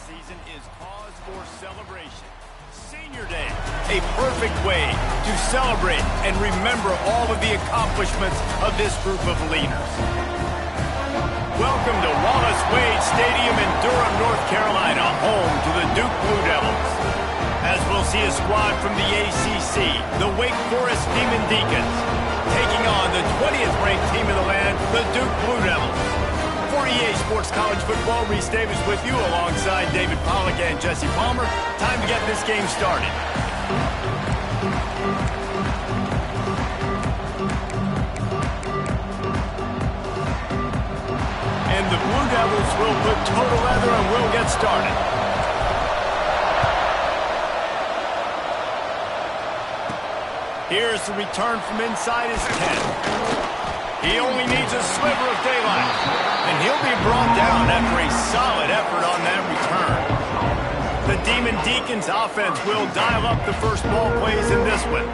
season is cause for celebration. Senior Day, a perfect way to celebrate and remember all of the accomplishments of this group of leaders. Welcome to Wallace Wade Stadium in Durham, North Carolina, home to the Duke Blue Devils. As we'll see a squad from the ACC, the Wake Forest Demon Deacons, taking on the 20th ranked team in the land, the Duke Blue Devils. For EA Sports College Football, Reese Davis with you alongside David Pollack and Jesse Palmer. Time to get this game started. And the Blue Devils will put total leather and we'll get started. Here's the return from inside his 10. He only needs a sliver of daylight, and he'll be brought down after a solid effort on that return. The Demon Deacons offense will dial up the first ball plays in this one.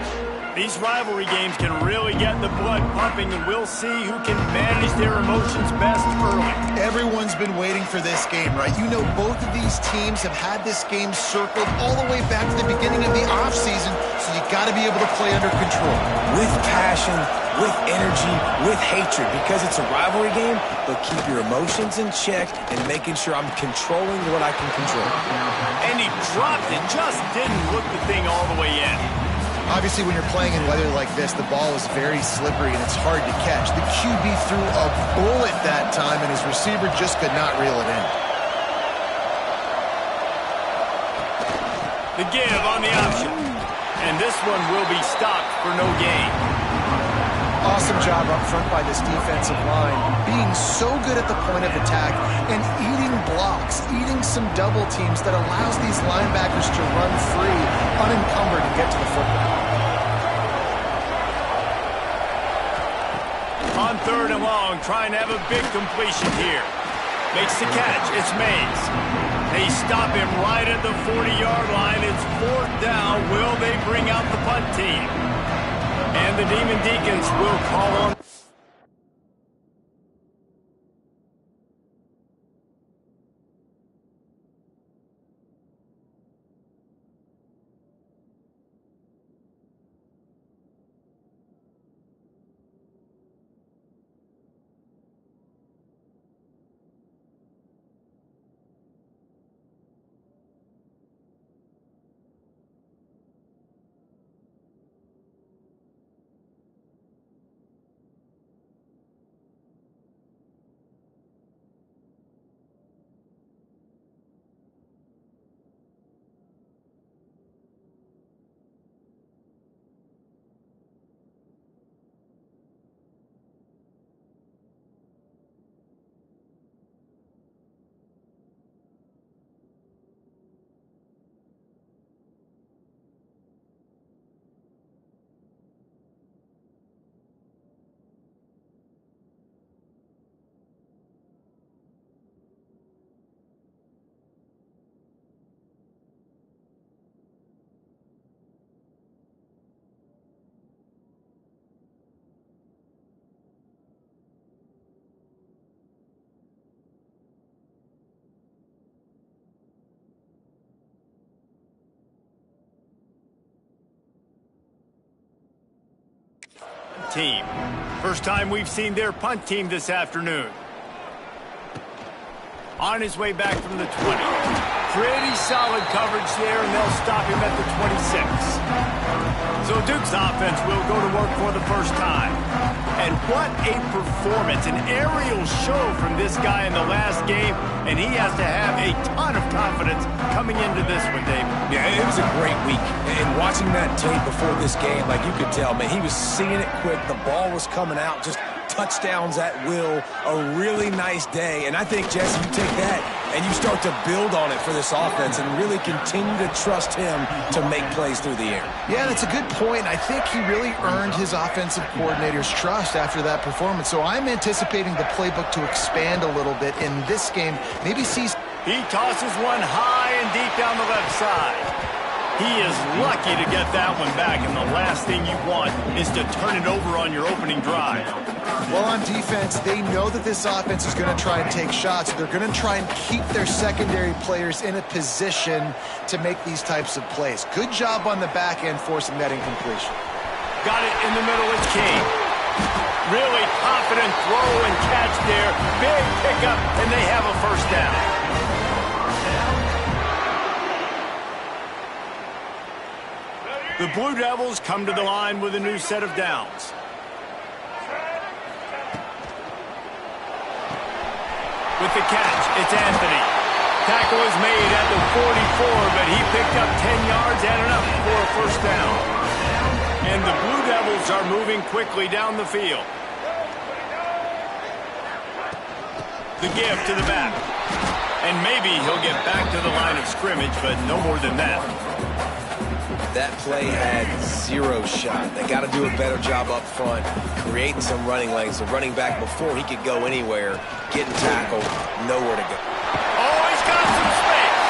These rivalry games can really get the blood pumping, and we'll see who can manage their emotions best early. Everyone's been waiting for this game, right? You know, both of these teams have had this game circled all the way back to the beginning of the offseason, so you got to be able to play under control. With passion, with energy, with hatred, because it's a rivalry game, but keep your emotions in check and making sure I'm controlling what I can control. And he dropped it, just didn't look the thing all the way in. Obviously, when you're playing in weather like this, the ball is very slippery and it's hard to catch. The QB threw a bullet that time, and his receiver just could not reel it in. The give on the option. And this one will be stopped for no gain. Awesome job up front by this defensive line, being so good at the point of attack and eating blocks, eating some double teams that allows these linebackers to run free, unencumbered, and get to the football. On third and long, trying to have a big completion here. Makes the catch. It's Mays. They stop him right at the 40-yard line. It's fourth down. Will they bring out the punt team? And the Demon Deacons will call on. Team. First time we've seen their punt team this afternoon. On his way back from the 20. Pretty solid coverage there, and they'll stop him at the 26. So Duke's offense will go to work for the first time. And what a performance, an aerial show from this guy in the last game, and he has to have a ton of confidence coming into this one, Dave. Yeah, it was a great week. And watching that tape before this game, like you could tell, man, he was seeing it quick. The ball was coming out, just touchdowns at will. A really nice day. And I think, Jesse, you take that and you start to build on it for this offense and really continue to trust him to make plays through the air. Yeah, that's a good point. I think he really earned his offensive coordinator's trust after that performance. So I'm anticipating the playbook to expand a little bit in this game. Maybe see... He tosses one high and deep down the left side. He is lucky to get that one back, and the last thing you want is to turn it over on your opening drive. Well, on defense, they know that this offense is going to try and take shots. They're going to try and keep their secondary players in a position to make these types of plays. Good job on the back end forcing that incompletion. Got it in the middle, it's King. Really confident throw and catch there. Big pickup, and they have a first down. The Blue Devils come to the line with a new set of downs. With the catch, it's Anthony. Tackle is made at the 44, but he picked up 10 yards and enough for a first down. And the Blue Devils are moving quickly down the field. The give to the back. And maybe he'll get back to the line of scrimmage, but no more than that. That play had zero shot. They got to do a better job up front, creating some running lanes. The running back, before he could go anywhere, getting tackled, nowhere to go. Oh, he's got some space.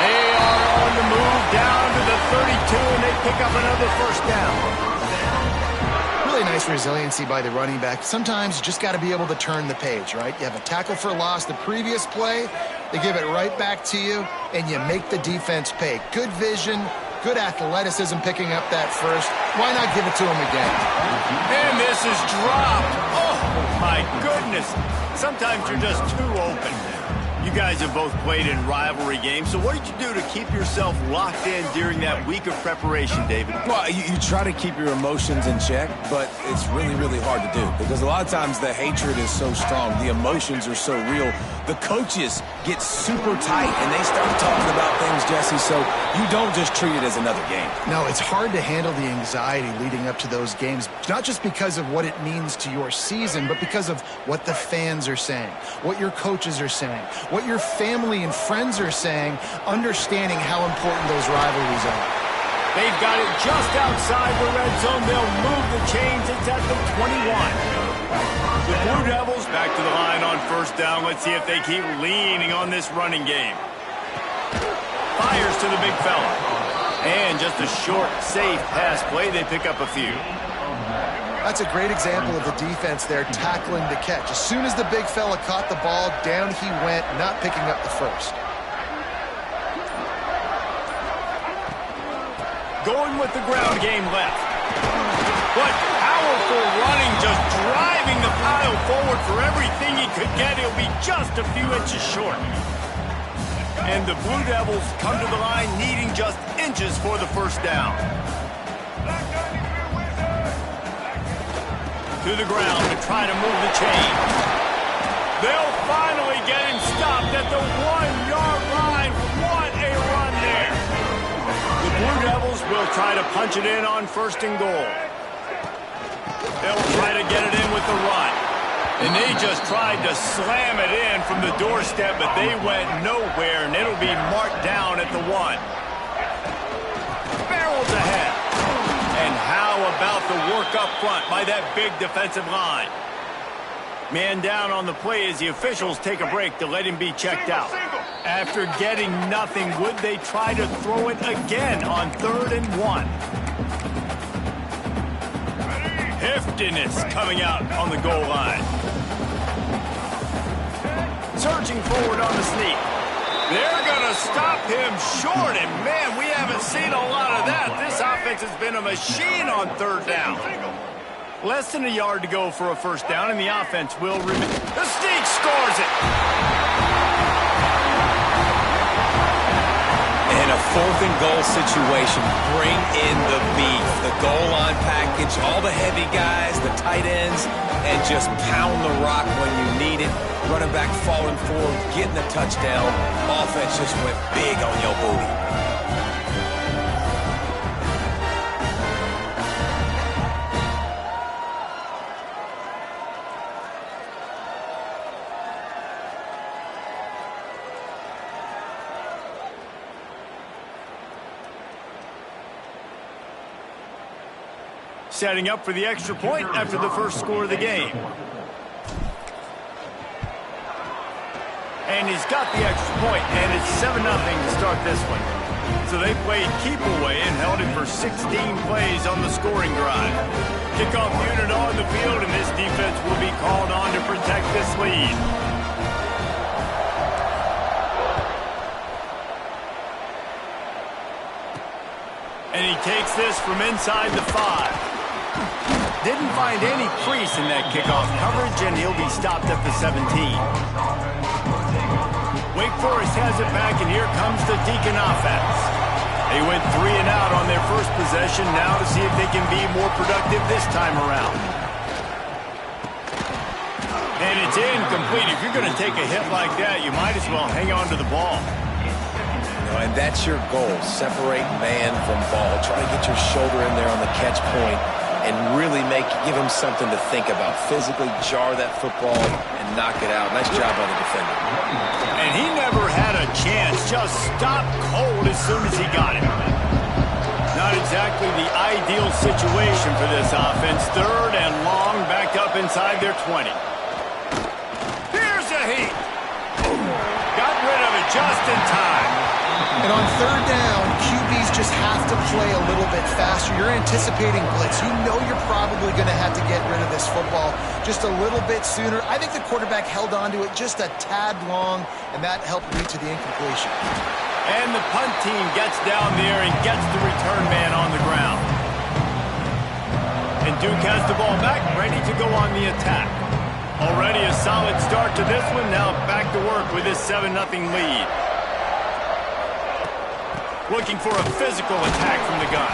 They are on the move down to the 32, and they pick up another first down. Really nice resiliency by the running back. Sometimes you just got to be able to turn the page, right? You have a tackle for loss the previous play, they give it right back to you, and you make the defense pay. Good vision. Good athleticism picking up that first. Why not give it to him again? And this is dropped. Oh, my goodness. Sometimes you're just too open. You guys have both played in rivalry games, so what did you do to keep yourself locked in during that week of preparation, David? Well, you try to keep your emotions in check, but it's really, really hard to do because a lot of times the hatred is so strong. The emotions are so real. The coaches get super tight, and they start talking about things, Jesse, so you don't just treat it as another game. No, it's hard to handle the anxiety leading up to those games, not just because of what it means to your season, but because of what the fans are saying, what your coaches are saying, what your family and friends are saying, understanding how important those rivalries are. They've got it just outside the red zone. They'll move the chains. It's at the 21. The Blue Devils back to the line on first down. Let's see if they keep leaning on this running game. Fires to the big fella. And just a short, safe pass play. They pick up a few. That's a great example of the defense there tackling the catch. As soon as the big fella caught the ball, down he went, not picking up the first. Going with the ground game left. What powerful running, just driving the pile forward for everything he could get. He'll be just a few inches short. And the Blue Devils come to the line needing just inches for the first down. To the ground to try to move the chain. They'll finally get him stopped at the 1-yard line. What a run there. The Blue Devils will try to punch it in on first and goal. They'll try to get it in with the run. And they just tried to slam it in from the doorstep, but they went nowhere, and it'll be marked down at the 1. Barrels ahead. And how about the work up front by that big defensive line? Man down on the play as the officials take a break to let him be checked out. After getting nothing, would they try to throw it again on 3rd and 1? Heftiness coming out on the goal line. Surging forward on the sneak. They're going to stop him short, and man, we haven't seen a lot of that. This offense has been a machine on 3rd down. Less than a yard to go for a first down, and the offense will remain. The sneak scores it. In a 4th and goal situation, bring in the beef, the goal line package, all the heavy guys, the tight ends, and just pound the rock when you need it. Running back falling forward, getting the touchdown. Offense just went big on your booty. Setting up for the extra point after the first score of the game. And he's got the extra point, and it's 7-0 to start this one. So they played keep away and held it for 16 plays on the scoring drive. Kickoff unit on the field, and this defense will be called on to protect this lead. And he takes this from inside the 5. Didn't find any crease in that kickoff coverage, and he'll be stopped at the 17. Wake Forest has it back, and here comes the Deacon offense. They went 3 and out on their first possession, now to see if they can be more productive this time around. And it's incomplete. If you're going to take a hit like that, you might as well hang on to the ball. And that's your goal. Separate man from ball. Try to get your shoulder in there on the catch point and really give him something to think about. Physically jar that football and knock it out. Nice job by the defender. And he never had a chance. Just stopped cold as soon as he got it. Not exactly the ideal situation for this offense. 3rd and long, backed up inside their 20. Here's a heat. Got rid of it just in time. And on 3rd down, QBs just have to play a little bit faster. You're anticipating blitz. You know you're probably going to have to get rid of this football just a little bit sooner. I think the quarterback held on to it just a tad long, and that helped lead to the incompletion. And the punt team gets down there and gets the return man on the ground. And Duke has the ball back, ready to go on the attack. Already a solid start to this one. Now back to work with this 7-0 lead. Looking for a physical attack from the gun.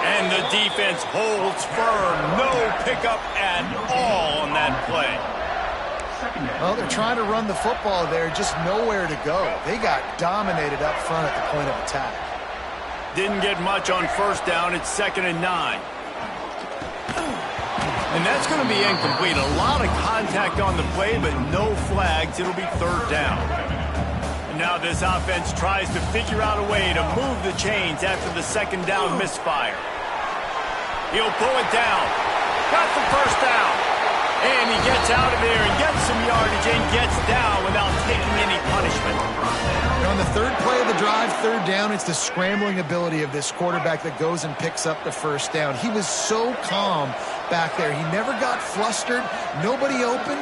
And the defense holds firm. No pickup at all on that play. Well, they're trying to run the football there, just nowhere to go. They got dominated up front at the point of attack. Didn't get much on 1st down. It's 2nd and 9. And that's going to be incomplete. A lot of contact on the play, but no flags. It'll be 3rd down. Now this offense tries to figure out a way to move the chains after the 2nd down misfire. He'll pull it down. Got the 1st down. And he gets out of there and gets some yardage and gets down without taking any punishment. And on the 3rd play of the drive, 3rd down, it's the scrambling ability of this quarterback that goes and picks up the 1st down. He was so calm back there. He never got flustered. Nobody open,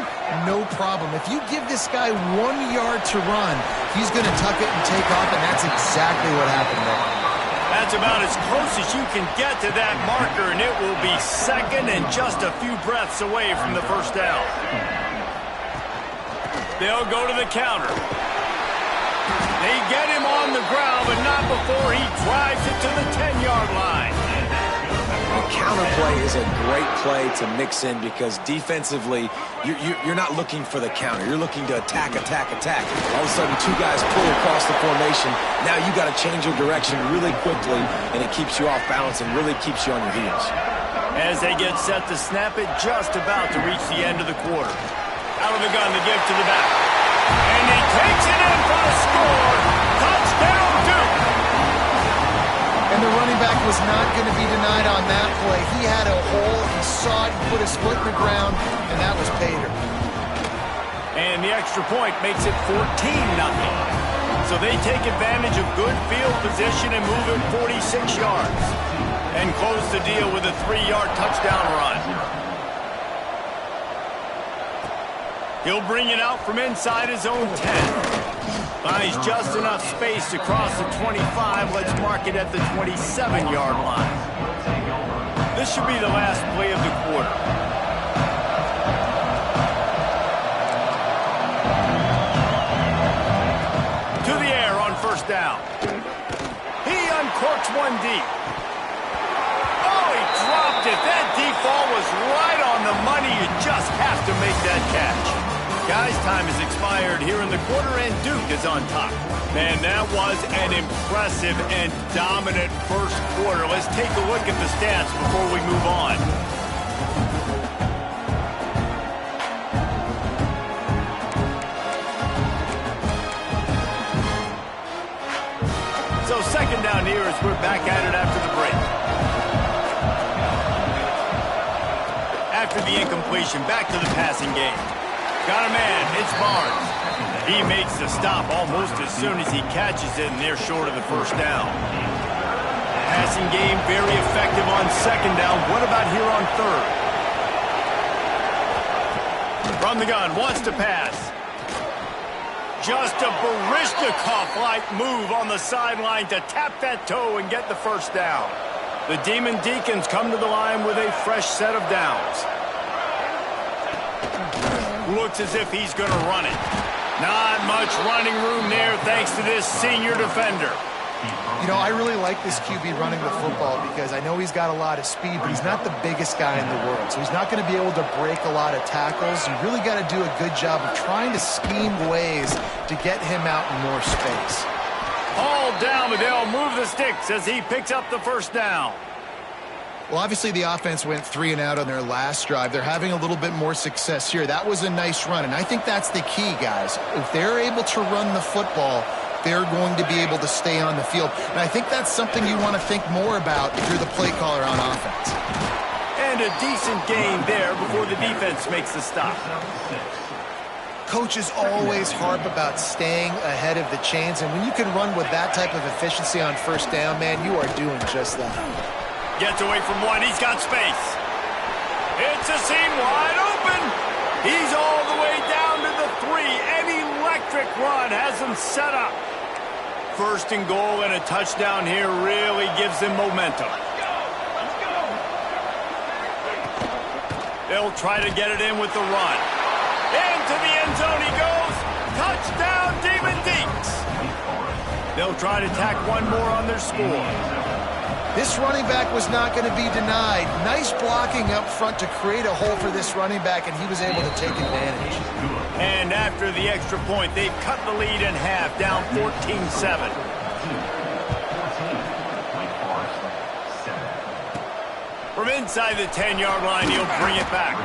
no problem. If you give this guy 1 yard to run, he's going to tuck it and take off, and that's exactly what happened there. That's about as close as you can get to that marker, and it will be 2nd and just a few breaths away from the 1st down. They'll go to the counter. They get him on the ground, but not before he drives it to the 10-yard line. The counter play is a great play to mix in because defensively, you're not looking for the counter. You're looking to attack, attack, attack. All of a sudden, 2 guys pull across the formation. Now you got to change your direction really quickly, and it keeps you off balance and really keeps you on your heels. As they get set to snap it, just about to reach the end of the quarter. Out of the gun, the give to the back. And he takes it in for the score. Touchdown, Duke! And the running back was not going to be denied on that play. He had a hole, he saw it, he put his foot in the ground, and that was Pater. And the extra point makes it 14-0. So they take advantage of good field position and move it 46 yards. And close the deal with a 3-yard touchdown run. He'll bring it out from inside his own 10. Finds just enough space to cross the 25. Let's mark it at the 27-yard line. This should be the last play of the quarter. To the air on 1st down. He uncorks one deep. Oh, he dropped it. That deep ball was right on the money. You just have to make that catch. Guys, time has expired here in the quarter, and Duke is on top. Man, that was an impressive and dominant first quarter. Let's take a look at the stats before we move on. So 2nd down here as we're back at it after the break. After the incompletion, back to the passing game. Got a man, it's Barnes. He makes the stop almost as soon as he catches it, and they're short of the first down. Passing game very effective on second down. What about here on third? From the gun, wants to pass. Just a Baryshnikov-like move on the sideline to tap that toe and get the first down. The Demon Deacons come to the line with a fresh set of downs. Looks as if he's going to run it. Not much running room there thanks to this senior defender. You know, I really like this QB running the football because I know he's got a lot of speed, but he's not the biggest guy in the world. So he's not going to be able to break a lot of tackles. You really got to do a good job of trying to scheme ways to get him out in more space. All down, but they'll move the sticks as he picks up the first down. Well, obviously the offense went 3 and out on their last drive. They're having a little bit more success here. That was a nice run, and I think that's the key, guys. If they're able to run the football, they're going to be able to stay on the field. And I think that's something you want to think more about if you're the play caller on offense. And a decent gain there before the defense makes the stop. Coaches always harp about staying ahead of the chains, and when you can run with that type of efficiency on first down, man, you are doing just that. Gets away from one. He's got space. It's a seam wide open. He's all the way down to the 3. An electric run has him set up. First and goal and a touchdown here really gives them momentum. They'll try to get it in with the run. Into the end zone he goes. Touchdown, Demon Deeks. They'll try to tack one more on their score. This running back was not going to be denied. Nice blocking up front to create a hole for this running back, and he was able to take advantage. And after the extra point, they've cut the lead in half, down 14-7. From inside the 10-yard line, he'll bring it back.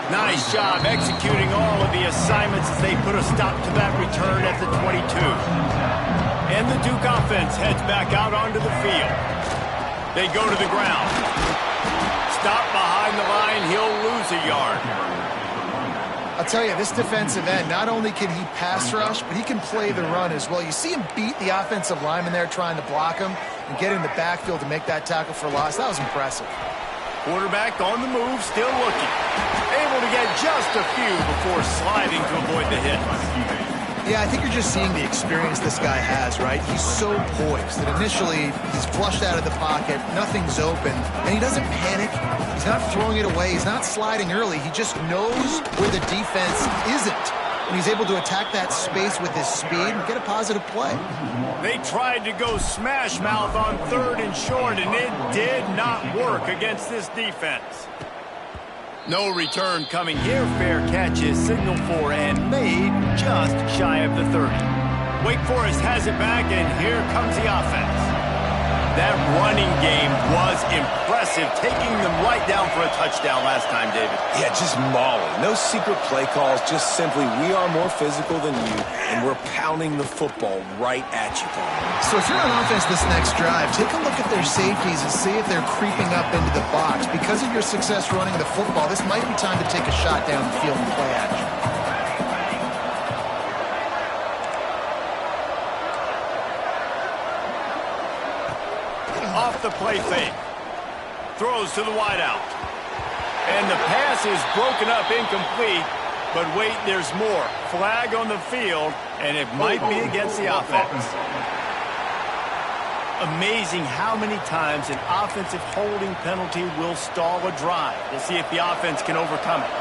Nice job executing all of the assignments as they put a stop to that return at the 22. And the Duke offense heads back out onto the field. They go to the ground. Stop behind the line, he'll lose a yard. I'll tell you, this defensive end, not only can he pass rush, but he can play the run as well. You see him beat the offensive lineman there trying to block him and get in the backfield to make that tackle for loss. That was impressive. Quarterback on the move, still looking. Able to get just a few before sliding to avoid the hit. Yeah, I think you're just seeing the experience this guy has, right? He's so poised that initially he's flushed out of the pocket, nothing's open, and he doesn't panic. He's not throwing it away. He's not sliding early. He just knows where the defense isn't. And he's able to attack that space with his speed and get a positive play. They tried to go smash mouth on 3rd and short, and it did not work against this defense. No return coming here. Fair catch is signaled for and made just shy of the 30. Wake Forest has it back, and here comes the offense. That running game was impressive, taking them right down for a touchdown last time, David. Yeah, just mauling. No secret play calls, just simply we are more physical than you, and we're pounding the football right at you. So if you're on offense this next drive, take a look at their safeties and see if they're creeping up into the box. Because of your success running the football, this might be time to take a shot down the field and play action. Off the play fake. Throws to the wideout. And the pass is broken up, incomplete. But wait, there's more. Flag on the field, and it might be against the offense. Amazing how many times an offensive holding penalty will stall a drive. We'll see if the offense can overcome it.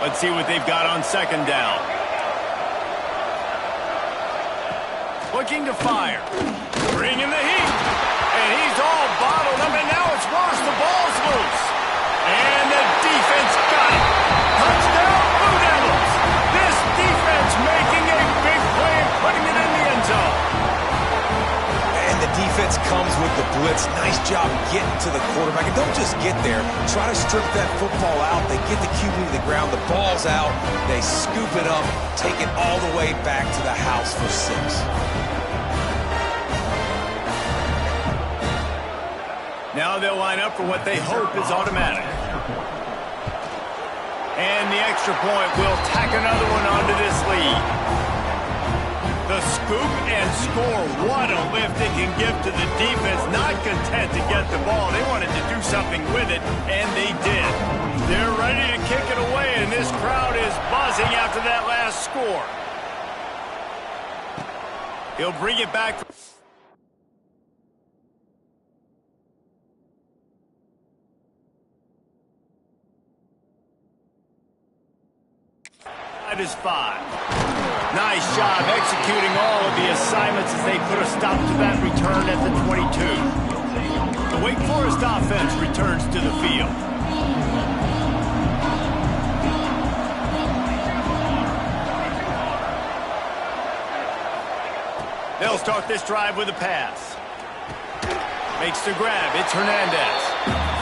Let's see what they've got on second down. Looking to fire. Bringing the heat. And he's all bottled up, and now it's worse. The ball's loose. And the defense got it. Touchdown, Blue Devils. This defense making a big play and putting it in the end zone. And the defense comes with the blitz. Nice job getting to the quarterback. And don't just get there. Try to strip that football out. They get the QB to the ground. The ball's out. They scoop it up, take it all the way back to the house for 6. Now they'll line up for what they hope is automatic. And the extra point will tack another one onto this lead. The scoop and score. What a lift it can give to the defense. Not content to get the ball. They wanted to do something with it, and they did. They're ready to kick it away, and this crowd is buzzing after that last score. He'll bring it back. That is 5. Nice job executing all of the assignments as they put a stop to that return at the 22. The Wake Forest offense returns to the field. They'll start this drive with a pass. Makes the grab. It's Hernandez.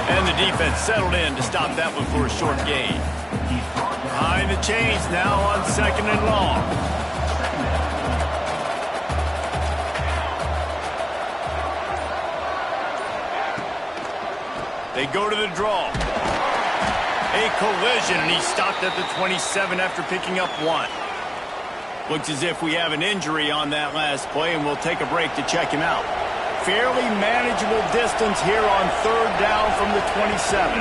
And the defense settled in to stop that one for a short gain. Behind the chains now on 2nd and long. They go to the draw. A collision, and he stopped at the 27 after picking up 1. Looks as if we have an injury on that last play, and we'll take a break to check him out. Fairly manageable distance here on 3rd down from the 27.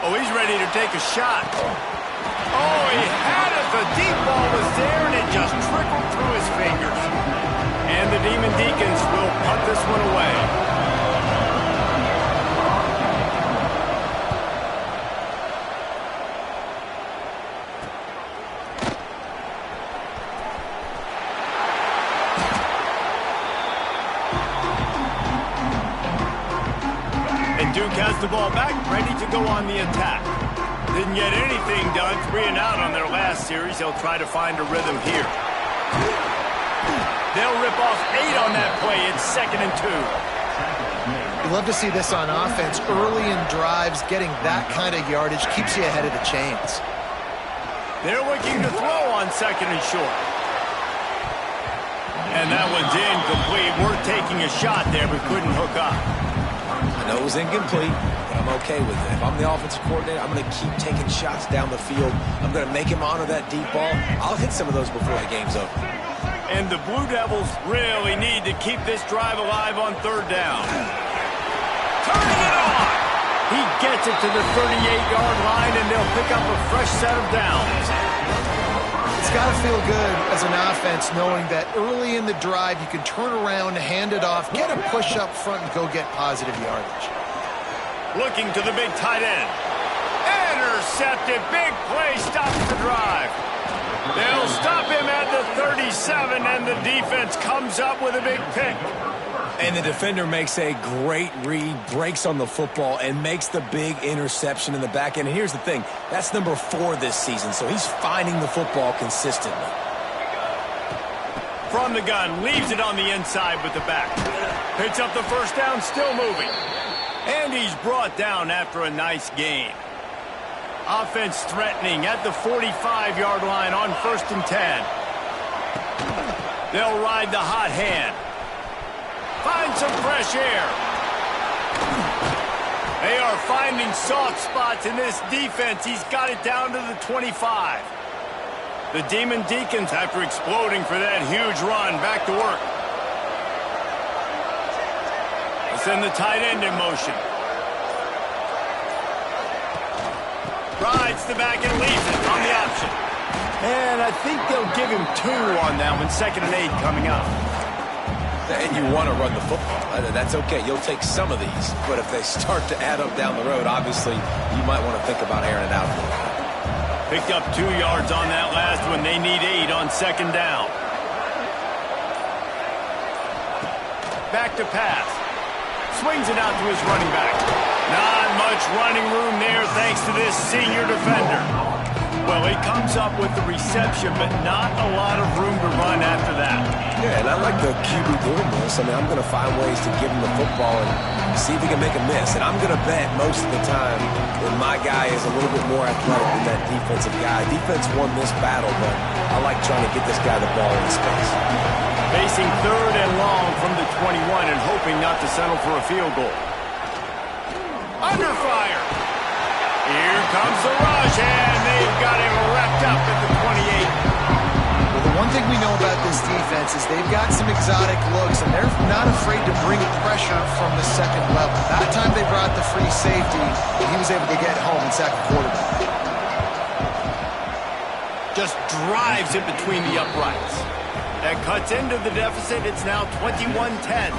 Oh, he's ready to take a shot. Oh, he had it. The deep ball was there, and it just trickled through his fingers. And the Demon Deacons will punt this one away. Duke has the ball back, ready to go on the attack. Didn't get anything done, 3 and out on their last series. They'll try to find a rhythm here. They'll rip off 8 on that play. It's 2nd and 2. You love to see this on offense. Early in drives, getting that kind of yardage keeps you ahead of the chains. They're looking to throw on 2nd and short. And that one's incomplete. We're taking a shot there, but couldn't hook up. I know it was incomplete, but I'm okay with it. If I'm the offensive coordinator, I'm going to keep taking shots down the field. I'm going to make him honor that deep ball. I'll hit some of those before the game's over. And the Blue Devils really need to keep this drive alive on 3rd down. Turning it on! He gets it to the 38-yard line, and they'll pick up a fresh set of downs. It's got to feel good as an offense knowing that early in the drive you can turn around, hand it off, get a push up front, and go get positive yardage. Looking to the big tight end. Intercepted. Big play stops the drive. They'll stop him at the 37, and the defense comes up with a big pick. And the defender makes a great read, breaks on the football, and makes the big interception in the back end. And here's the thing, that's number 4 this season, so he's finding the football consistently. From the gun, leaves it on the inside with the back. Picks up the first down, still moving. And he's brought down after a nice gain. Offense threatening at the 45-yard line on 1st and 10. They'll ride the hot hand. Find some fresh air. They are finding soft spots in this defense. He's got it down to the 25. The Demon Deacons, after exploding for that huge run, back to work. They send the tight end in motion. Rides the back and leaves it on the option. And I think they'll give him 2 on that one. 2nd and 8 coming up. And you want to run the football. That's okay. You'll take some of these. But if they start to add up down the road, obviously, you might want to think about airing it out. Picked up 2 yards on that last one. They need 8 on 2nd down. Back to pass. Swings it out to his running back. Not much running room there thanks to this senior defender. Well, he comes up with the reception, but not a lot of room to run after that. Yeah, and I like the QB doing this. I mean, I'm going to find ways to give him the football and see if he can make a miss. And I'm going to bet most of the time that my guy is a little bit more athletic than that defensive guy. Defense won this battle, but I like trying to get this guy the ball in space. Facing 3rd and long from the 21 and hoping not to settle for a field goal. Under fire. Here comes the rush, and they've got him wrapped up at the 28. one thing we know about this defense is they've got some exotic looks, and they're not afraid to bring pressure from the second level. That time they brought the free safety, and he was able to get home and sack a quarterback. Just drives it between the uprights. That cuts into the deficit. It's now 21-10.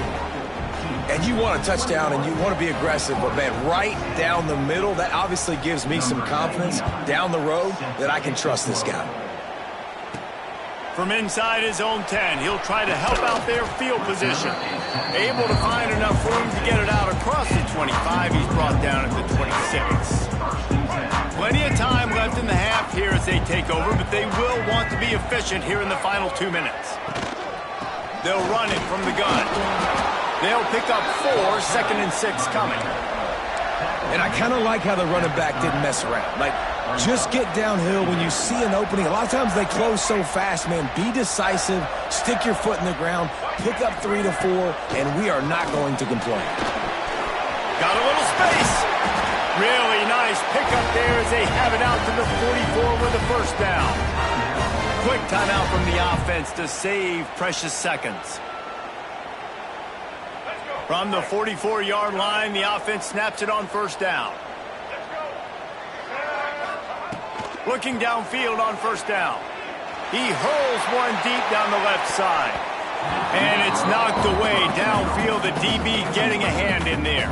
And you want a touchdown and you want to be aggressive, but man, right down the middle, that obviously gives me some confidence down the road that I can trust this guy. From inside his own 10, he'll try to help out their field position. Able to find enough room to get it out across the 25. He's brought down at the 26. Plenty of time left in the half here as they take over, but they will want to be efficient here in the final 2 minutes. They'll run it from the gun. They'll pick up 4, 2nd and 6 coming. And I kind of like how the running back didn't mess around. Like, just get downhill when you see an opening. A lot of times they close so fast, man. Be decisive, stick your foot in the ground, pick up 3 to 4, and we are not going to complain. Got a little space. Really nice pickup there as they have it out to the 44 with a first down. Quick timeout from the offense to save precious seconds. From the 44-yard line, the offense snaps it on first down. Looking downfield on first down. He hurls one deep down the left side. And it's knocked away downfield. The DB getting a hand in there.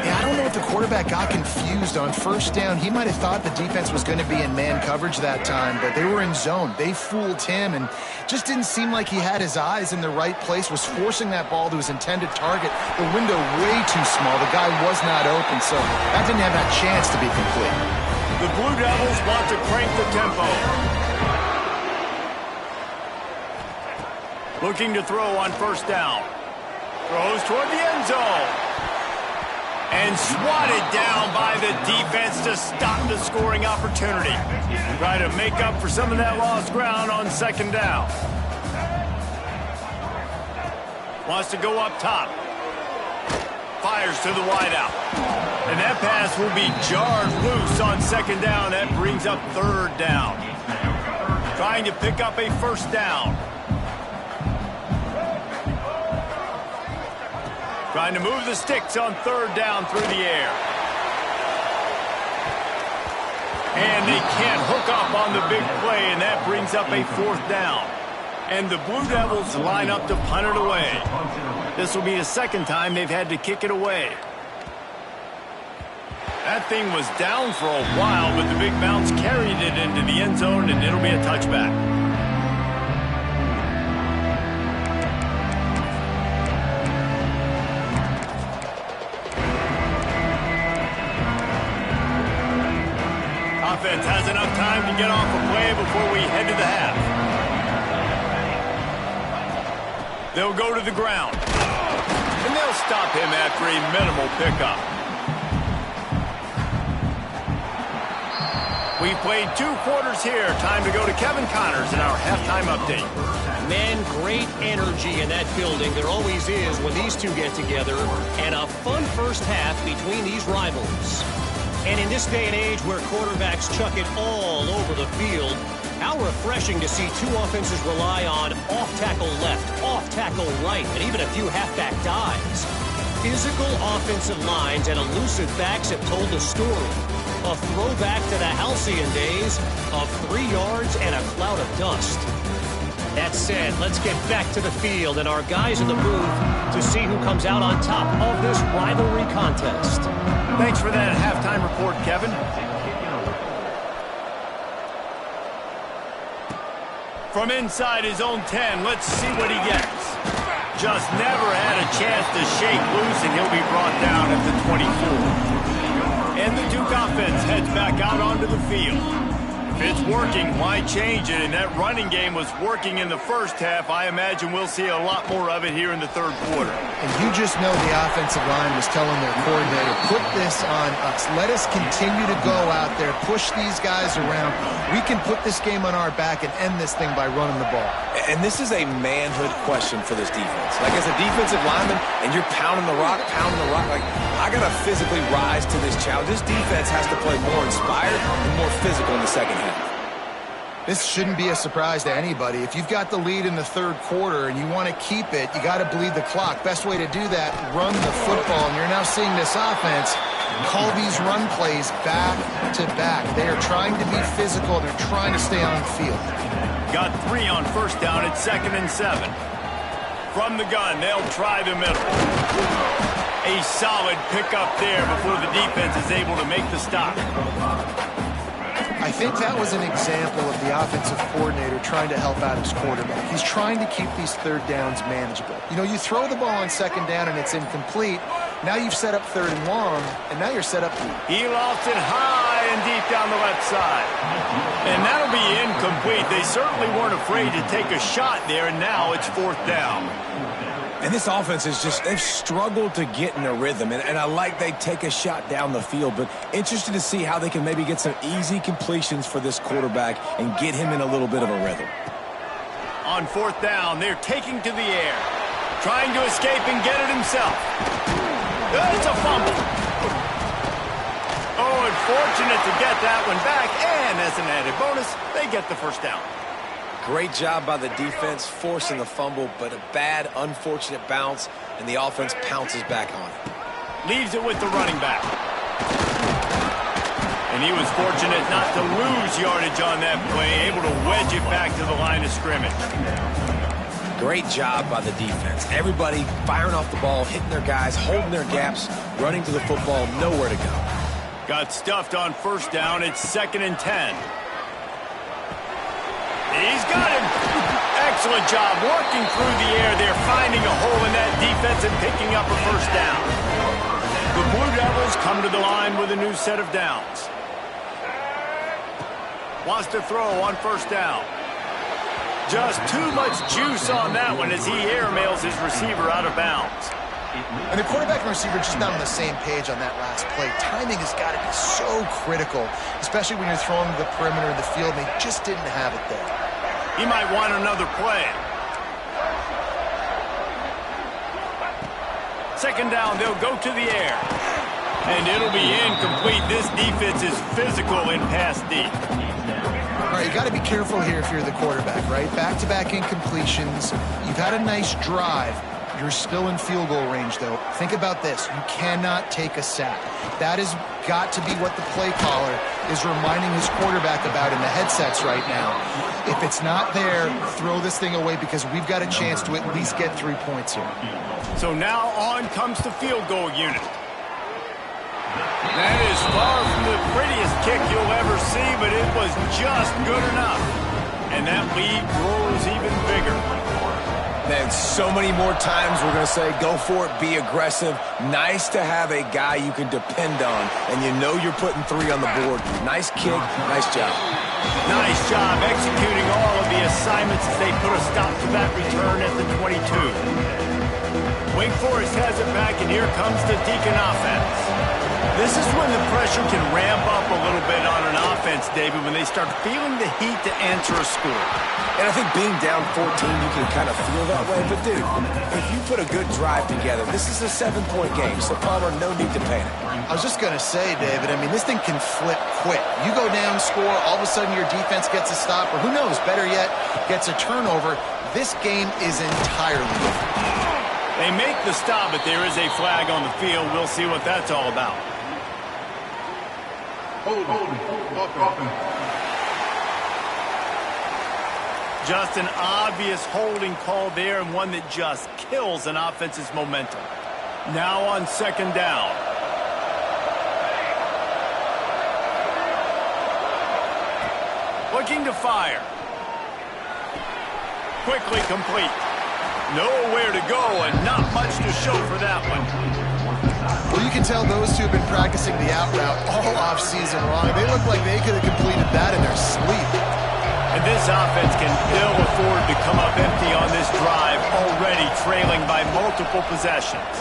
Yeah, I don't know if the quarterback got confused on first down. He might have thought the defense was going to be in man coverage that time, but they were in zone. They fooled him and just didn't seem like he had his eyes in the right place, was forcing that ball to his intended target. The window way too small. The guy was not open, so that didn't have that chance to be complete. The Blue Devils want to crank the tempo. Looking to throw on first down. Throws toward the end zone. And swatted down by the defense to stop the scoring opportunity. Try to make up for some of that lost ground on second down. Wants to go up top. Fires to the wideout. And that pass will be jarred loose on second down. That brings up third down. Trying to pick up a first down. Trying to move the sticks on third down through the air. And they can't hook up on the big play, and that brings up a fourth down. And the Blue Devils line up to punt it away. This will be the second time they've had to kick it away. That thing was down for a while, but the big bounce carried it into the end zone, and it'll be a touchback. Offense has enough time to get off a play before we head to the half. They'll go to the ground. And they'll stop him after a minimal pickup. We've played 2 quarters here. Time to go to Kevin Connors in our halftime update. Man, great energy in that building. There always is when these two get together. And a fun first half between these rivals. And in this day and age where quarterbacks chuck it all over the field, how refreshing to see 2 offenses rely on off-tackle left, off-tackle right, and even a few halfback dives. Physical offensive lines and elusive backs have told the story. A throwback to the halcyon days of 3 yards and a cloud of dust. That said, let's get back to the field and our guys in the booth to see who comes out on top of this rivalry contest. Thanks for that halftime report, Kevin. From inside his own 10, let's see what he gets. Just never had a chance to shake loose, and he'll be brought down at the 24. And the Duke offense heads back out onto the field. If it's working, why change it? And that running game was working in the first half. I imagine we'll see a lot more of it here in the third quarter. And you just know the offensive line was telling their coordinator, put this on us. Let us continue to go out there, push these guys around. We can put this game on our back and end this thing by running the ball. And this is a manhood question for this defense. Like, as a defensive lineman, and you're pounding the rock, like, I got to physically rise to this challenge. This defense has to play more inspired and more physical in the second half. This shouldn't be a surprise to anybody. If you've got the lead in the third quarter and you want to keep it, you got to bleed the clock. Best way to do that, run the football. And you're now seeing this offense call these run plays back to back. They are trying to be physical. They're trying to stay on the field. Got 3 on first down at 2nd and 7. From the gun, they'll try the middle. A solid pickup there before the defense is able to make the stop. I think that was an example of the offensive coordinator trying to help out his quarterback. He's trying to keep these third downs manageable. You know, you throw the ball on 2nd down and it's incomplete. Now you've set up 3rd and long, and now you're set up deep. He lost it high and deep down the left side. And that'll be incomplete. They certainly weren't afraid to take a shot there, and now it's 4th down. And this offense is just, they've struggled to get in a rhythm. And I like they take a shot down the field, but interested to see how they can maybe get some easy completions for this quarterback and get him in a little bit of a rhythm. On 4th down, they're taking to the air. Trying to escape and get it himself. It's a fumble. Oh, and fortunate to get that one back. And as an added bonus, they get the 1st down. Great job by the defense forcing the fumble, but a bad, unfortunate bounce, and the offense pounces back on it. Leaves it with the running back. And he was fortunate not to lose yardage on that play, able to wedge it back to the line of scrimmage. Great job by the defense. Everybody firing off the ball, hitting their guys, holding their gaps, running to the football, nowhere to go. Got stuffed on 1st down. It's 2nd and 10. He's got him. Excellent job working through the air. They're finding a hole in that defense and picking up a 1st down. The Blue Devils come to the line with a new set of downs. Wants to throw on 1st down. Just too much juice on that one as he airmails his receiver out of bounds. And the quarterback and receiver just not on the same page on that last play. Timing has got to be so critical, especially when you're throwing to the perimeter of the field. They just didn't have it there. He might want another play. 2nd down, they'll go to the air. And it'll be incomplete. This defense is physical in pass deep. All right, you got to be careful here if you're the quarterback, right? Back-to-back incompletions. You've had a nice drive. You're still in field goal range, though. Think about this. You cannot take a sack. That has got to be what the play caller is reminding his quarterback about in the headsets right now. If it's not there, throw this thing away because we've got a chance to at least get 3 points here. So now on comes the field goal unit. That is far from the prettiest kick you'll ever see, but it was just good enough. And that lead grows even bigger. Man, so many more times we're going to say, go for it, be aggressive. Nice to have a guy you can depend on, and you know you're putting 3 on the board. Nice kick, nice job. Nice job executing all of the assignments as they put a stop to that return at the 22. Wake Forest has it back, and here comes the Deacon offense. This is when the pressure can ramp up a little bit on an offense, David, when they start feeling the heat to answer a score. And I think being down 14, you can kind of feel that way. But, dude, if you put a good drive together, this is a 7-point game. So, Palmer, no need to panic. I was just going to say, David, I mean, this thing can flip quick. You go down, score, all of a sudden your defense gets a stop, or who knows, better yet, gets a turnover. This game is entirely different. They make the stop, but there is a flag on the field. We'll see what that's all about. Just an obvious holding call there, and one that just kills an offense's momentum. Now on 2nd down. Looking to fire. Quickly complete. Nowhere to go, and not much to show for that one. Well, you can tell those two have been practicing the out route all offseason long. They look like they could have completed that in their sleep. And this offense can ill afford to come up empty on this drive, already trailing by multiple possessions.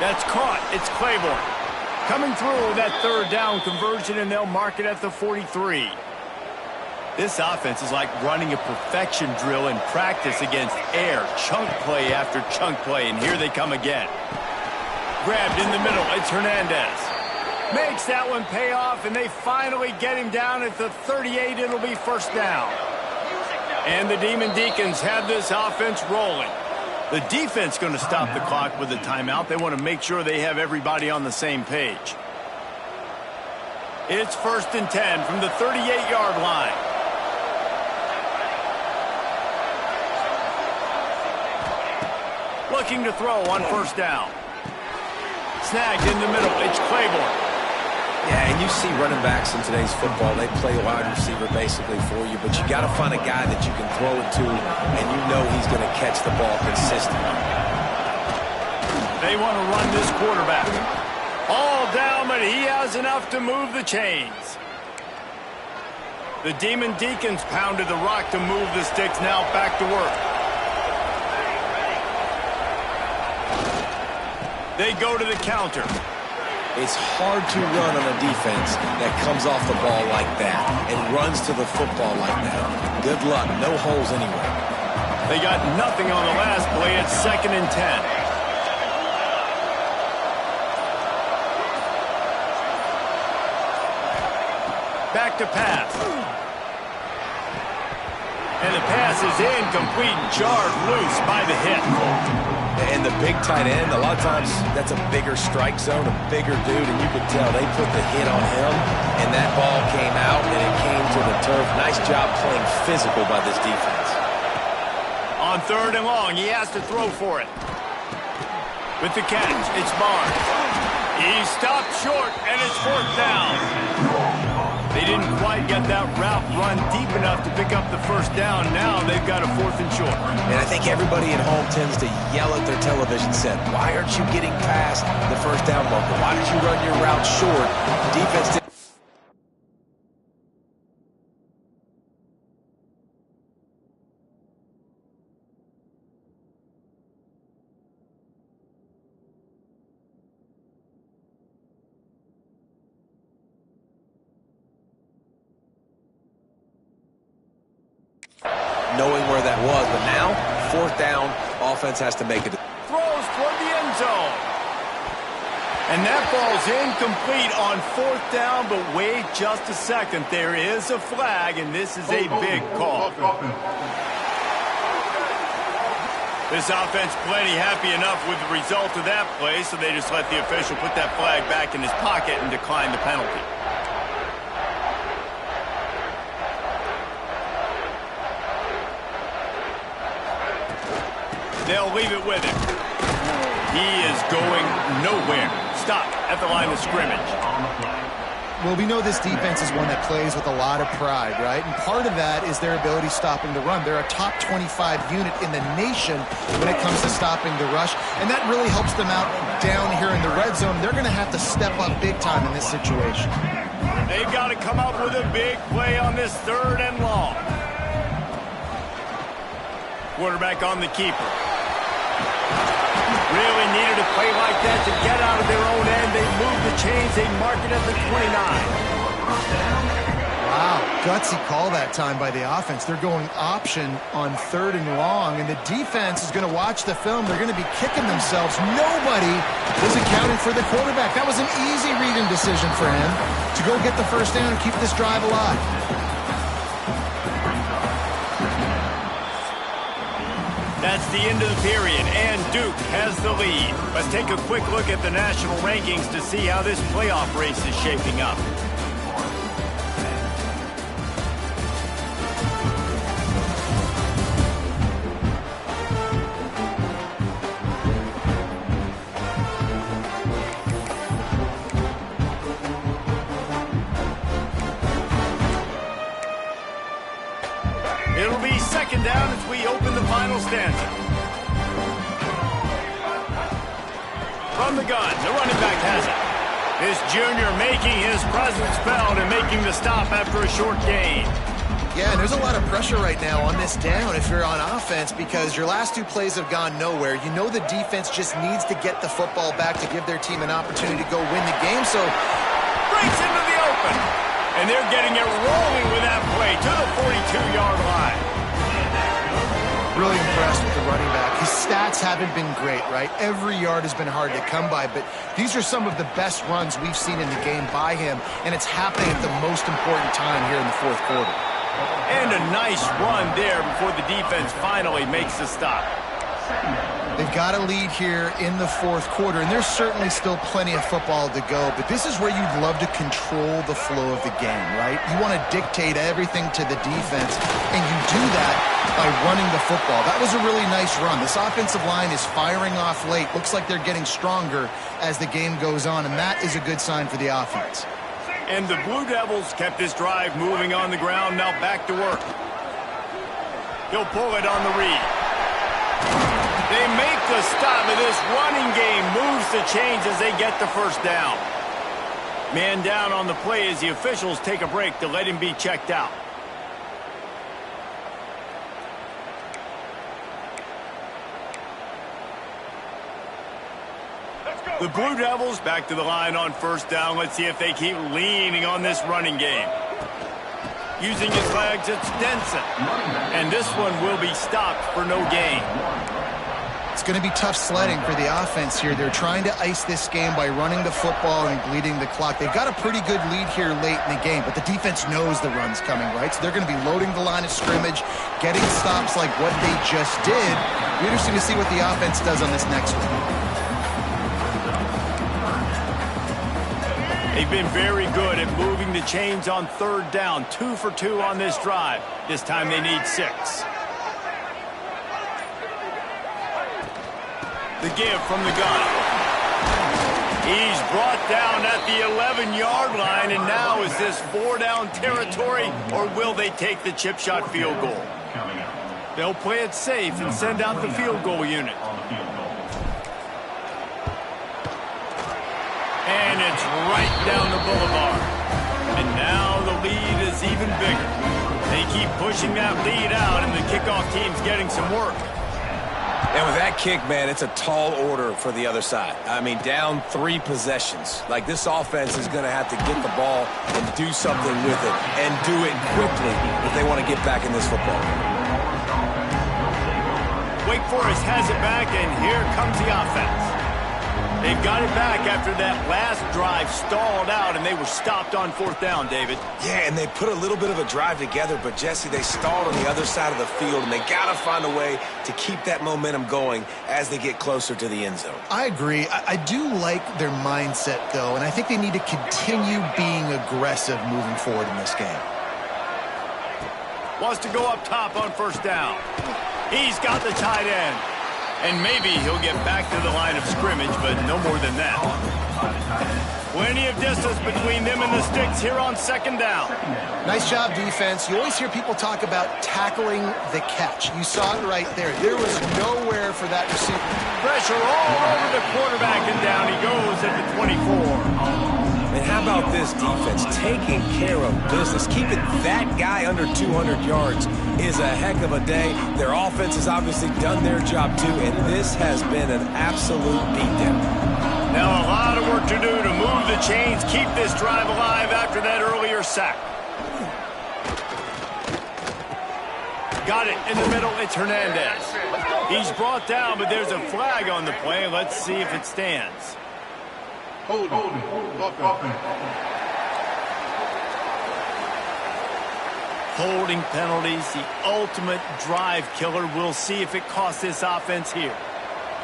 That's caught. It's Claiborne. Coming through that 3rd down conversion, and they'll mark it at the 43. This offense is like running a perfection drill in practice against air, chunk play after chunk play, and here they come again. Grabbed in the middle, it's Hernandez. Makes that one pay off, and they finally get him down at the 38. It'll be first down. And the Demon Deacons have this offense rolling. The defense going to stop the clock with a timeout. They want to make sure they have everybody on the same page. It's 1st and 10 from the 38-yard line. Looking to throw on first down. Snagged in the middle. It's Claiborne. Yeah, and you see running backs in today's football, they play wide receiver basically for you, but you got to find a guy that you can throw it to, and you know he's going to catch the ball consistently. They want to run this quarterback. All down, but he has enough to move the chains. The Demon Deacons pounded the rock to move the sticks. Now back to work. They go to the counter. It's hard to run on a defense that comes off the ball like that and runs to the football like that. Good luck. No holes anywhere. They got nothing on the last play. It's 2nd and 10. Back to pass. And the pass is incomplete, jarred loose by the hit. And the big tight end, a lot of times that's a bigger strike zone, a bigger dude, and you could tell they put the hit on him, and that ball came out, and it came to the turf. Nice job playing physical by this defense. On 3rd and long, he has to throw for it. With the catch, it's Barnes. He stopped short, and it's 4th down. They didn't quite get that route run deep enough to pick up the first down. Now they've got a 4th and short. And I think everybody at home tends to yell at their television set, why aren't you getting past the first down marker? Why did you run your route short? The defense did. Knowing where that was, but now, 4th down, offense has to make it. Throws toward the end zone. And that ball's incomplete on 4th down, but wait just a second. There is a flag, and this is a big call. This offense plenty happy enough with the result of that play, so they just let the official put that flag back in his pocket and decline the penalty. They'll leave it with him. He is going nowhere. Stop at the line of scrimmage. Well, we know this defense is one that plays with a lot of pride, right? And part of that is their ability stopping the run. They're a top 25 unit in the nation when it comes to stopping the rush, and that really helps them out down here in the red zone. They're going to have to step up big time in this situation. They've got to come up with a big play on this 3rd and long. Quarterback on the keeper. Really needed a play like that to get out of their own end. They move the chains. They mark it at the 29. Wow, gutsy call that time by the offense. They're going option on 3rd and long, and the defense is going to watch the film. They're going to be kicking themselves. Nobody was accounting for the quarterback. That was an easy reading decision for him to go get the first down and keep this drive alive. That's the end of the period, and Duke has the lead. Let's take a quick look at the national rankings to see how this playoff race is shaping up. It'll be 2nd down as we open the final stanza. From the gun, the running back has it. This junior making his presence felt and making the stop after a short gain. Yeah, and there's a lot of pressure right now on this down if you're on offense because your last 2 plays have gone nowhere. You know the defense just needs to get the football back to give their team an opportunity to go win the game, so Breaks into the open. And they're getting it rolling with that play to the 42-yard line. really impressed with the running back. His stats runs haven't been great, right? Every yard has been hard to come by, but these are some of the best runs we've seen in the game by him, and it's happening at the most important time here in the fourth quarter. And a nice run there before the defense finally makes the stop. They've got a lead here in the fourth quarter, and there's certainly still plenty of football to go, but this is where you'd love to control the flow of the game, right? You want to dictate everything to the defense, and you do that by running the football. That was a really nice run. This offensive line is firing off late. Looks like they're getting stronger as the game goes on, and that is a good sign for the offense. And the Blue Devils kept this drive moving on the ground. Now back to work. He'll pull it on the read. They make the stop, and this running game moves the chains as they get the first down. Man down on the play as the officials take a break to let him be checked out. The Blue Devils back to the line on first down. Let's see if they keep leaning on this running game. Using his legs, it's Denson. And this one will be stopped for no gain. It's going to be tough sledding for the offense here. They're trying to ice this game by running the football and bleeding the clock. They've got a pretty good lead here late in the game, but the defense knows the run's coming, right? So they're going to be loading the line of scrimmage, getting stops like what they just did. It'll be interesting to see what the offense does on this next one. They've been very good at moving the chains on third down. 2 for 2 on this drive. This time they need 6. The give from the gun. He's brought down at the 11-yard line, and now is this 4-down territory, or will they take the chip shot field goal? They'll play it safe and send out the field goal unit. And it's right down the boulevard. And now the lead is even bigger. They keep pushing that lead out, and the kickoff team's getting some work. And with that kick, man, it's a tall order for the other side. I mean, down 3 possessions. Like, this offense is going to have to get the ball and do something with it, and do it quickly if they want to get back in this football game. Wake Forest has it back, and here comes the offense. They've got it back after that last drive stalled out, and they were stopped on fourth down, David. Yeah, and they put a little bit of a drive together, but, Jesse, they stalled on the other side of the field, and they got to find a way to keep that momentum going as they get closer to the end zone. I agree. I do like their mindset, though, and I think they need to continue being aggressive moving forward in this game. Wants to go up top on first down. He's got the tight end. And maybe he'll get back to the line of scrimmage, but no more than that. Plenty of distance between them and the sticks here on second down. Nice job, defense. You always hear people talk about tackling the catch. You saw it right there. There was nowhere for that receiver. Pressure all over the quarterback, and down he goes at the 24. And how about this defense taking care of business? Keeping that guy under 200 yards is a heck of a day. Their offense has obviously done their job too, and this has been an absolute beatdown. Now a lot of work to do to move the chains, keep this drive alive after that earlier sack. Got it in the middle, it's Hernandez. He's brought down, but there's a flag on the play. Let's see if it stands. Holding penalties, the ultimate drive killer. We'll see if it costs this offense here.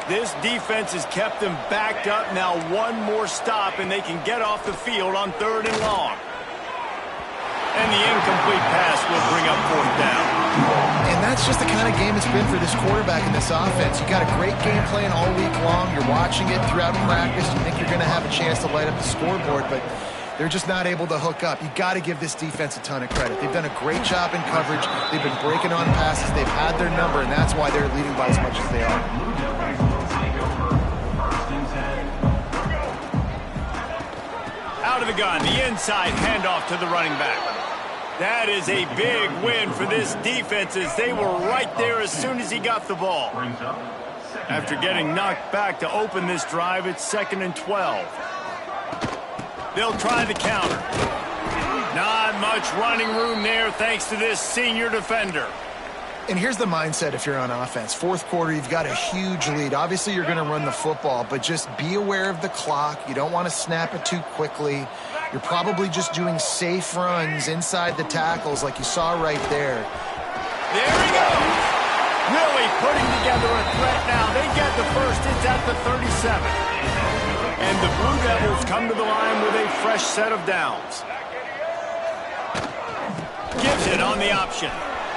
This defense has kept them backed up. Now one more stop, and they can get off the field on 3rd and long. And the incomplete pass will bring up 4th down. And that's just the kind of game it's been for this quarterback and this offense. You got a great game plan all week long. You're watching it throughout practice. You think you're going to have a chance to light up the scoreboard, but they're just not able to hook up. You got to give this defense a ton of credit. They've done a great job in coverage. They've been breaking on passes. They've had their number, and that's why they're leading by as much as they are. Out of the gun, the inside handoff to the running back. That is a big win for this defense, as they were right there as soon as he got the ball. After getting knocked back to open this drive, it's 2nd and 12. They'll try the counter. Not much running room there thanks to this senior defender. And here's the mindset if you're on offense. Fourth quarter, you've got a huge lead. Obviously, you're going to run the football, but just be aware of the clock. You don't want to snap it too quickly. You're probably just doing safe runs inside the tackles like you saw right there. There he goes. Really putting together a threat now. They get the first. It's at the 37. And the Blue Devils come to the line with a fresh set of downs. Gives it on the option.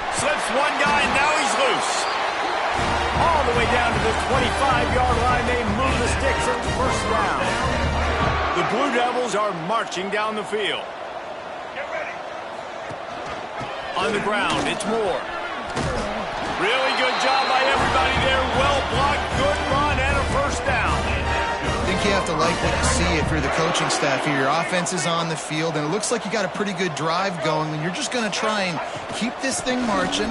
Slips one guy, and now he's loose. All the way down to the 25-yard line. They move the sticks at the first down. The Blue Devils are marching down the field. On the ground, it's Moore. Really good job by everybody there. Well blocked, good run, and a first down. I think you have to like what you see if you're the coaching staff here. Your offense is on the field, and it looks like you got a pretty good drive going, and you're just going to try and keep this thing marching,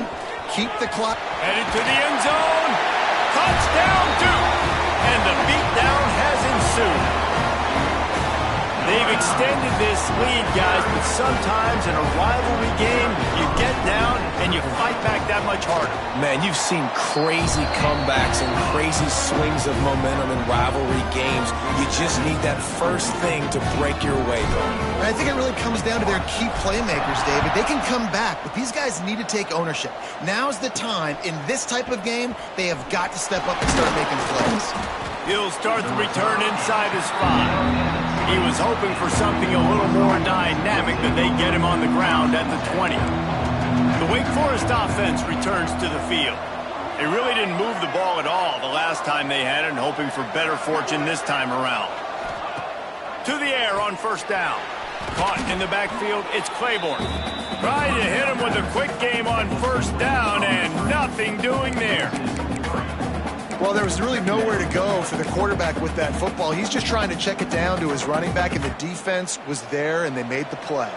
keep the clock. Headed to the end zone. Touchdown, Duke. And the beatdown has ensued. They've extended this lead, guys, but sometimes in a rivalry game, you get down and you fight back that much harder. Man, you've seen crazy comebacks and crazy swings of momentum in rivalry games. You just need that first thing to break your way, though. I think it really comes down to their key playmakers, David. They can come back, but these guys need to take ownership. Now's the time. In this type of game, they have got to step up and start making plays. He'll start the return inside his 5. He was hoping for something a little more dynamic, but they get him on the ground at the 20. The Wake Forest offense returns to the field. They really didn't move the ball at all the last time they had it, and hoping for better fortune this time around. To the air on first down. Caught in the backfield, it's Claiborne. Trying to hit him with a quick game on first down, and nothing doing there. Well, there was really nowhere to go for the quarterback with that football. He's just trying to check it down to his running back, and the defense was there, and they made the play.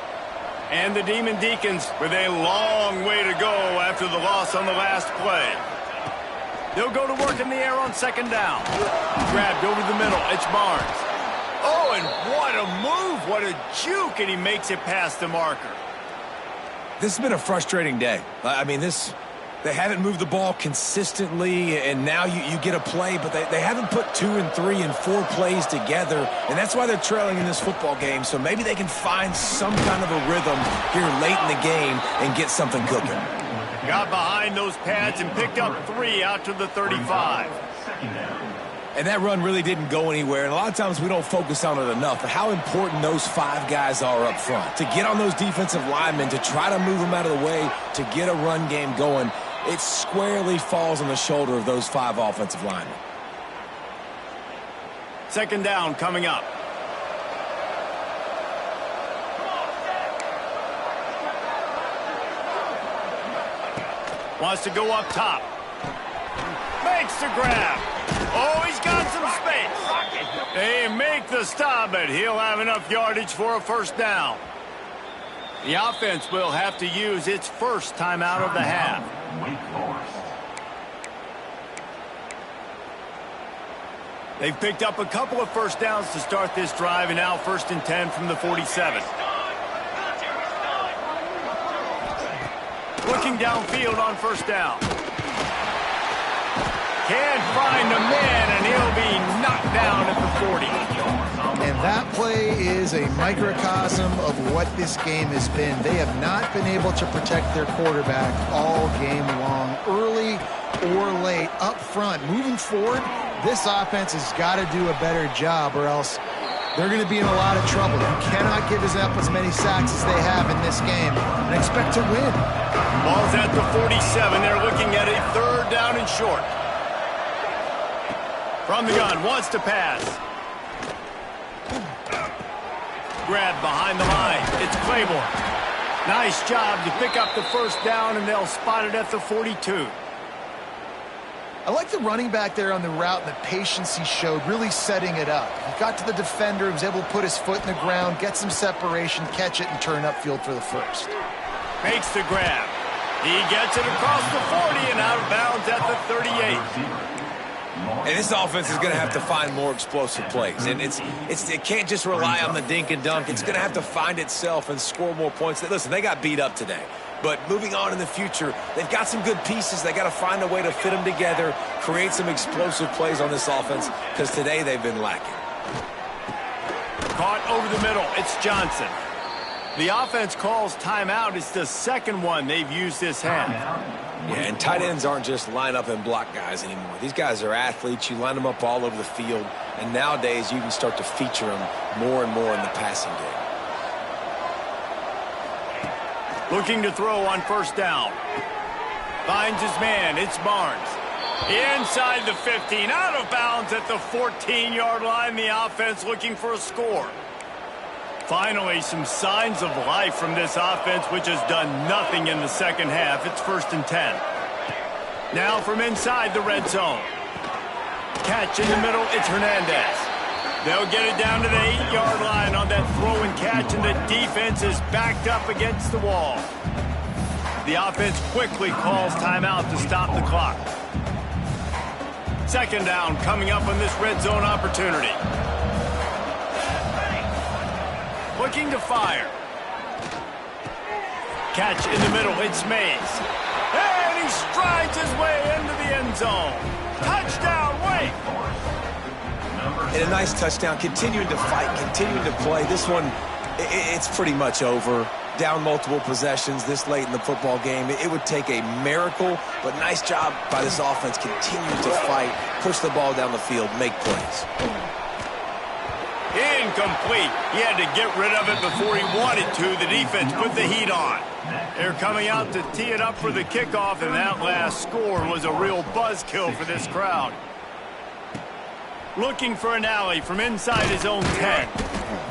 And the Demon Deacons with a long way to go after the loss on the last play. They'll go to work in the air on second down. Grabbed over the middle. It's Barnes. Oh, and what a move. What a juke, and he makes it past the marker. This has been a frustrating day. I mean, they haven't moved the ball consistently, and now you get a play, but they haven't put 2 and 3 and 4 plays together, and that's why they're trailing in this football game. So maybe they can find some kind of a rhythm here late in the game and get something cooking. Got behind those pads and picked up 3 out to the 35. And that run really didn't go anywhere, and a lot of times we don't focus on it enough, but how important those 5 guys are up front. To get on those defensive linemen, to try to move them out of the way, to get a run game going, it squarely falls on the shoulder of those 5 offensive linemen. Second down coming up. Wants to go up top. Makes the grab. Oh, he's got some space. They make the stop, but he'll have enough yardage for a first down. The offense will have to use its first timeout of the half. They've picked up a couple of first downs to start this drive, and now 1st and 10 from the 47. Looking downfield on first down. Can't find the man, and he'll be knocked down at the 40. And that play is a microcosm of what this game has been. They have not been able to protect their quarterback all game long, early or late, up front. Moving forward, this offense has got to do a better job, or else they're going to be in a lot of trouble. You cannot give us up as many sacks as they have in this game and expect to win. Ball's at the 47. They're looking at a 3rd down and short. From the gun, wants to pass. Grabbed behind the line. It's Claiborne. Nice job to pick up the first down, and they'll spot it at the 42. I like the running back there on the route and the patience he showed, really setting it up. He got to the defender, he was able to put his foot in the ground, get some separation, catch it, and turn upfield for the first. Makes the grab. He gets it across the 40 and out of bounds at the 38. And this offense is going to have to find more explosive plays. And it can't just rely on the dink and dunk. It's going to have to find itself and score more points. Listen, they got beat up today. But moving on in the future, they've got some good pieces. They got to find a way to fit them together, create some explosive plays on this offense, because today they've been lacking. Caught over the middle. It's Johnson. The offense calls timeout. It's the second one they've used this half. Yeah, and tight ends aren't just line up and block guys anymore. These guys are athletes. You line them up all over the field, and nowadays you can start to feature them more and more in the passing game. Looking to throw on first down. Finds his man. It's Barnes. Inside the 15. Out of bounds at the 14-yard line. The offense looking for a score. Finally, some signs of life from this offense, which has done nothing in the second half. It's 1st and 10. Now from inside the red zone. Catch in the middle. It's Hernandez. They'll get it down to the 8-yard line on that throw and catch, and the defense is backed up against the wall. The offense quickly calls timeout to stop the clock. Second down coming up on this red zone opportunity. Looking to fire. Catch in the middle. It's Mays. And he strides his way into the end zone. Touchdown, Wake. And a nice touchdown. Continuing to fight, continuing to play. This one, it's pretty much over. Down multiple possessions this late in the football game. It would take a miracle, but nice job by this offense. Continuing to fight, push the ball down the field, make plays. Incomplete. He had to get rid of it before he wanted to. The defense put the heat on. They're coming out to tee it up for the kickoff, and that last score was a real buzzkill for this crowd. Looking for an alley from inside his own 10.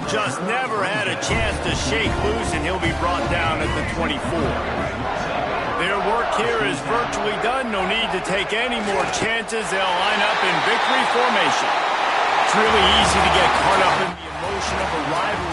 Just never had a chance to shake loose, and he'll be brought down at the 24. Their work here is virtually done. No need to take any more chances. They'll line up in victory formation. It's really easy to get caught up in the emotion of a rivalry.